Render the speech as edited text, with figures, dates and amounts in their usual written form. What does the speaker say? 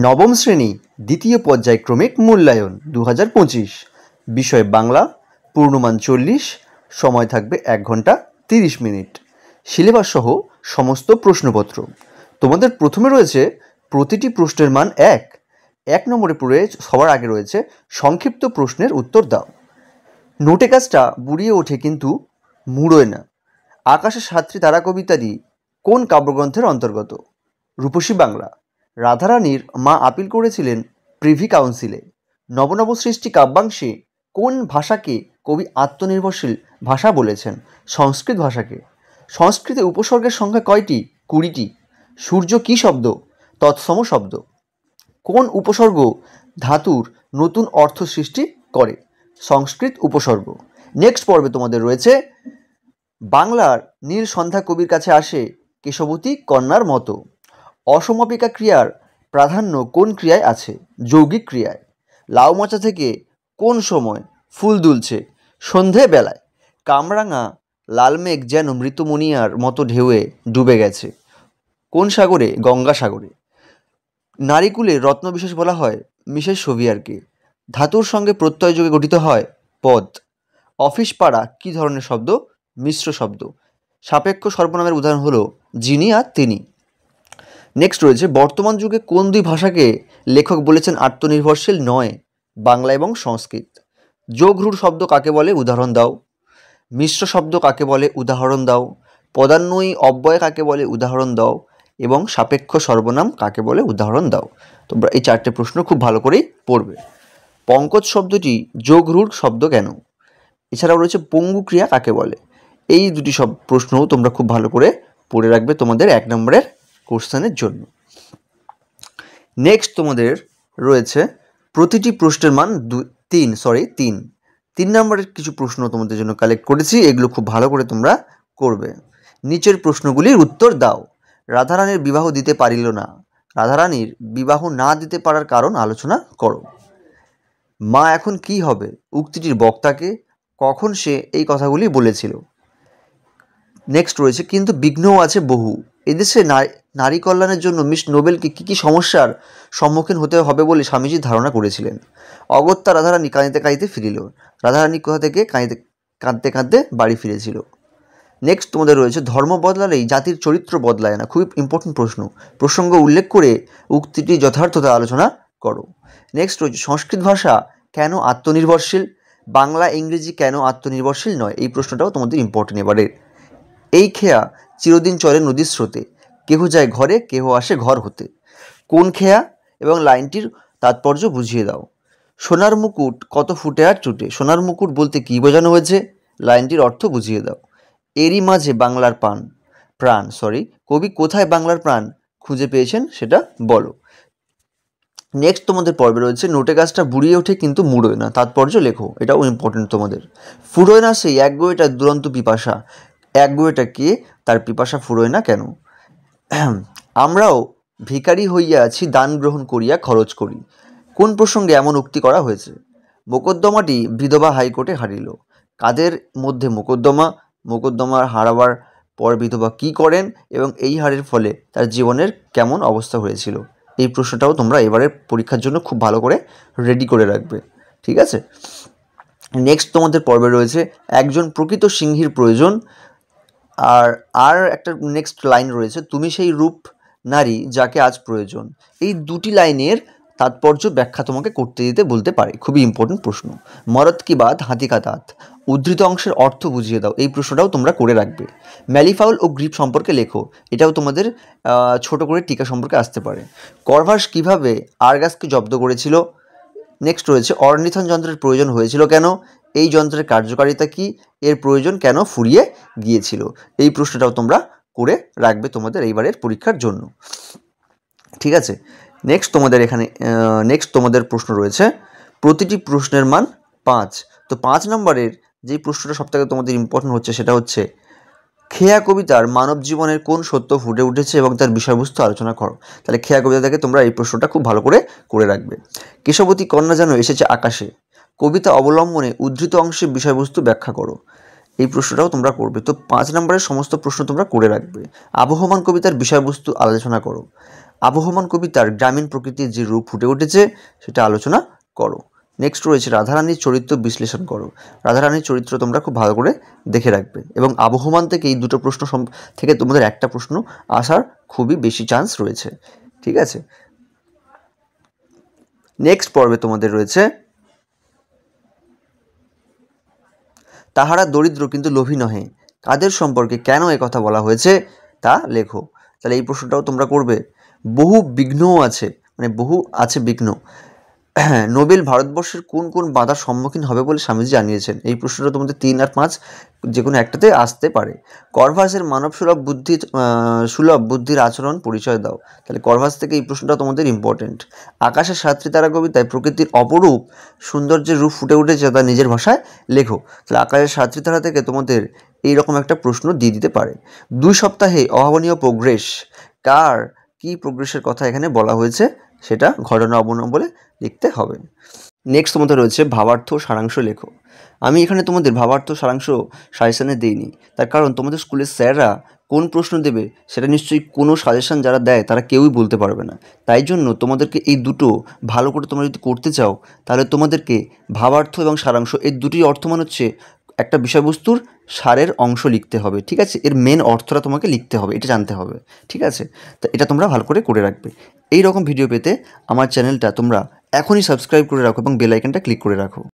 নবম শ্রেণী দ্বিতীয় পর্যায়ক্রমিক মূল্যায়ন ২০২৫। বিষয় বাংলা, পূর্ণমান ৪০, সময় থাকবে ১ ঘন্টা ৩০ মিনিট। সিলেবাস সহ সমস্ত প্রশ্নপত্র। তোমাদের প্রথমে রয়েছে প্রতিটি প্রশ্নের মান ১ নম্বরে পড়ে সবার আগে রয়েছে সংক্ষিপ্ত প্রশ্নের উত্তর দাও। নোটে কাজটা বুড়িয়ে ওঠে কিন্তু মুড়োয় না। আকাশে সাতটি তারা কবিতাটি কোন কাব্যগ্রন্থের অন্তর্গত? রূপসী বাংলা। রাধারানীর মা আপিল করেছিলেন প্রিভি কাউন্সিলে। নবনব সৃষ্টি কাব্যাংশে কোন ভাষাকে কবি আত্মনির্ভরশীল ভাষা বলেছেন? সংস্কৃত ভাষাকে। সংস্কৃতে উপসর্গের সংখ্যা কয়টি? ২০টি। সূর্য কী শব্দ? তৎসম শব্দ। কোন উপসর্গ ধাতুর নতুন অর্থ সৃষ্টি করে? সংস্কৃত উপসর্গ। নেক্সট পর্বে তোমাদের রয়েছে বাংলার নীল সন্ধ্যা কবির কাছে আসে কেশবতী কন্যার মতো। অসমাপিকা ক্রিয়ার প্রাধান্য কোন ক্রিয়ায় আছে? যৌগিক ক্রিয়ায়। লাউ মোচা থেকে কোন সময় ফুল দুলছে? সন্ধে বেলায়। কামরাঙা লাল মেঘ যেন মৃতমণিয়ার মতো ঢেউয়ে ডুবে গেছে। কোন সাগরে? গঙ্গা সাগরে। নারীকুলে রত্নবিশেষ বলা হয় মিসেস সেভিয়ারকে। ধাতুর সঙ্গে প্রত্যয় যোগে গঠিত হয় পদ। অফিস পাড়া কী ধরনের শব্দ? মিশ্র শব্দ। সাপেক্ষ সর্বনামের উদাহরণ হলো যিনি আর তিনি। নেক্সট রয়েছে বর্তমান যুগে কোন দুই ভাষাকে লেখক বলেছেন আত্মনির্ভরশীল নয়? বাংলা এবং সংস্কৃত। যোগরূঢ় শব্দ কাকে বলে? উদাহরণ দাও। মিশ্র শব্দ কাকে বলে? উদাহরণ দাও। পদান্বয়ী অব্যয় কাকে বলে? উদাহরণ দাও। এবং সাপেক্ষ সর্বনাম কাকে বলে? উদাহরণ দাও। তোমরা এই 4টে প্রশ্ন খুব ভালো করেই পড়বে। পঙ্কজ শব্দটি যোগরূঢ় শব্দ কেন? এছাড়াও রয়েছে পঙ্গু ক্রিয়া কাকে বলে? এই দুটি সব প্রশ্নও তোমরা খুব ভালো করে পড়ে রাখবে তোমাদের 1 নম্বরের কোশ্চেনের জন্য। নেক্সট তোমাদের রয়েছে প্রতিটি প্রশ্নের মান 3 নম্বরের কিছু প্রশ্ন তোমাদের জন্য কালেক্ট করেছি, এগুলো খুব ভালো করে তোমরা করবে। নিচের প্রশ্নগুলির উত্তর দাও। রাধারানীর বিবাহ দিতে পারিল না। রাধারানীর বিবাহ না দিতে পারার কারণ আলোচনা করো। মা এখন কি হবে উক্তিটির বক্তাকে? কখন সে এই কথাগুলি বলেছিল? নেক্সট রয়েছে কিন্তু বিঘ্নও আছে বহু। এদেশে নারী কল্যাণের জন্য মিস নোবেলকে কী কী সমস্যার সম্মুখীন হতে হবে বলে স্বামীজি ধারণা করেছিলেন? অগত্যা রাধারানী কাঁদিতে কাঁদিতে ফিরিল। রাধারানী কোথা থেকে কাঁদতে কাঁদতে বাড়ি ফিরেছিল? নেক্সট তোমাদের রয়েছে ধর্ম বদলালেই জাতির চরিত্র বদলায় না। খুবই ইম্পর্টেন্ট প্রশ্ন। প্রসঙ্গ উল্লেখ করে উক্তিটি যথার্থতা আলোচনা করো। নেক্সট রয়েছে সংস্কৃত ভাষা কেন আত্মনির্ভরশীল? বাংলা ইংরেজি কেন আত্মনির্ভরশীল নয়? এই প্রশ্নটাও তোমাদের ইম্পর্টেন্ট। এবারে এই খেয়া চিরদিন চলে নদীর স্রোতে, কেহ যায় ঘরে কেহ আসে ঘর হতে। কোন খেয়া এবং লাইনটির তাৎপর্য বুঝিয়ে দাও। সোনার মুকুট কত ফুটে আর চুটে। সোনার মুকুট বলতে কী বোঝানো হয়েছে? লাইনটির অর্থ বুঝিয়ে দাও। এরই মাঝে বাংলার প্রাণ কবি কোথায় বাংলার প্রাণ খুঁজে পেয়েছেন সেটা বলো। নেক্সট তোমাদের পর্বে রয়েছে নোটে গাছটা বুড়িয়ে ওঠে কিন্তু মুড়োয় না, তাৎপর্য লেখো। এটাও ইম্পর্টেন্ট তোমাদের। ফুরোয় না সেই এক বইটা দুরন্ত পিপাসা। এক বইটা কে? তার পিপাসা ফুরোয় না কেন? আমরাও ভিখারি হইয়া আছি, দান গ্রহণ করিয়া খরচ করি। কোন প্রসঙ্গে এমন উক্তি করা হয়েছে? মোকদ্দমাটি বিধবা হাইকোর্টে হারিল। কাদের মধ্যে মোকদ্দমা হারাবার পর বিধবা কী করেন এবং এই হারের ফলে তার জীবনের কেমন অবস্থা হয়েছিল? এই প্রশ্নটাও তোমরা এবারের পরীক্ষার জন্য খুব ভালো করে রেডি করে রাখবে, ঠিক আছে? নেক্সট তোমাদের পর্বে রয়েছে একজন প্রকৃত সিংহীর প্রয়োজন। আর একটা নেক্সট লাইন রয়েছে তুমি সেই রূপ নারী যাকে আজ প্রয়োজন। এই দুটি লাইনের তাৎপর্য ব্যাখ্যা তোমাকে করতে দিতে বলতে পারে। খুবই ইম্পর্টেন্ট প্রশ্ন। মরদ কি বাত হাতি কা দাঁত, উদ্ধৃত অংশের অর্থ বুঝিয়ে দাও। এই প্রশ্নটাও তোমরা করে রাখবে। ম্যালিফাউল ও গ্রিপ সম্পর্কে লেখো। এটাও তোমাদের ছোট করে টিকা সম্পর্কে আসতে পারে। করভাস কিভাবে আরগাসকে জব্দ করেছিল? নেক্সট রয়েছে অর্নিথন যন্ত্রের প্রয়োজন হয়েছিল কেন? এই যন্ত্রের কার্যকারিতা কি? এর প্রয়োজন কেন ফুরিয়ে গিয়েছিল? এই প্রশ্নটাও তোমরা করে রাখবে তোমাদের এইবারের পরীক্ষার জন্য, ঠিক আছে? নেক্সট তোমাদের প্রশ্ন রয়েছে প্রতিটি প্রশ্নের মান 5। তো 5 নম্বরের যেই প্রশ্নটা সবথেকে তোমাদের ইম্পর্টেন্ট হচ্ছে সেটা হচ্ছে খেয়া কবিতার মানব জীবনের কোন সত্য ফুটে উঠেছে এবং তার বিষয়বস্তু আলোচনা করো। তাহলে খেয়া কবিতা থেকে তোমরা এই প্রশ্নটা খুব ভালো করে রাখবে। কেশবতী কন্যা যেন এসেছে আকাশে, কবিতা অবলম্বনে উদ্ধৃত অংশের বিষয়বস্তু ব্যাখ্যা করো। এই প্রশ্নটাও তোমরা করবে। তো 5 নম্বরের সমস্ত প্রশ্ন তোমরা করে রাখবে। আবহমান কবিতার বিষয়বস্তু আলোচনা করো। আবহমান কবিতার গ্রামীণ প্রকৃতির যে রূপ ফুটে উঠেছে সেটা আলোচনা করো। নেক্সট রয়েছে রাধারানীর চরিত্র বিশ্লেষণ করো। রাধারানীর চরিত্র তোমরা খুব ভালো করে দেখে রাখবে এবং আবহমান থেকে এই দুটো প্রশ্ন থেকে তোমাদের একটা প্রশ্ন আসার খুবই বেশি চান্স রয়েছে। ঠিক আছে, নেক্সট পর্বে তোমাদের রয়েছে তাহারা দরিদ্র কিন্তু লোভী নহে, কাদের সম্পর্কে কেন কথা বলা হয়েছে তা লেখো। তাহলে এই প্রশ্নটাও তোমরা করবে। বহু বিঘ্নও আছে, মানে বহু আছে বিঘ্ন। নোবেল ভারতবর্ষের কোন কোন বাধার সম্মুখীন হবে বলে স্বামীজি জানিয়েছেন। এই প্রশ্নটা তোমাদের 3 আর 5 যে কোনো একটাতে আসতে পারে। কর্ভাসের মানব সুলভ বুদ্ধির আচরণ পরিচয় দাও। তাহলে কর্ভাস থেকে এই প্রশ্নটা তোমাদের ইম্পর্টেন্ট। আকাশের সাতটি তারা কবিতায় প্রকৃতির অপরূপ সৌন্দর্যের রূপ ফুটে উঠেছে তা নিজের ভাষায় লেখো। তাহলে আকাশের সাতটি তারা থেকে তোমাদের এইরকম একটা প্রশ্ন দিয়ে দিতে পারে। 2 সপ্তাহে অভাবনীয় প্রোগ্রেস, কার কি প্রোগ্রেসের কথা এখানে বলা হয়েছে সেটা ঘটনা অবলম্বনে লিখতে হবে। নেক্সট তোমাদের রয়েছে ভাবার্থ সারাংশ লেখো। আমি এখানে তোমাদের ভাবার্থ সারাংশ সাজেশানে দিইনি, তার কারণ তোমাদের স্কুলের স্যাররা কোন প্রশ্ন দেবে সেটা নিশ্চয়ই কোনো সাজেশান যারা দেয় তারা কেউই বলতে পারবে না। তাই জন্য তোমাদেরকে এই দুটো ভালো করে তোমরা যদি করতে চাও তাহলে তোমাদেরকে ভাবার্থ এবং সারাংশ এই দুটি অর্থ মানে হচ্ছে একটা বিষয়বস্তুর সারের অংশ লিখতে হবে। ঠিক আছে, এর মেন অর্থটা তোমাকে লিখতে হবে, এটা জানতে হবে। ঠিক আছে, তো এটা তোমরা ভালো করে রাখবে। এই রকম ভিডিও পেতে আমার চ্যানেলটা তোমরা এখনই সাবস্ক্রাইব করে রাখো এবং বেল আইকনটা ক্লিক করে রাখো।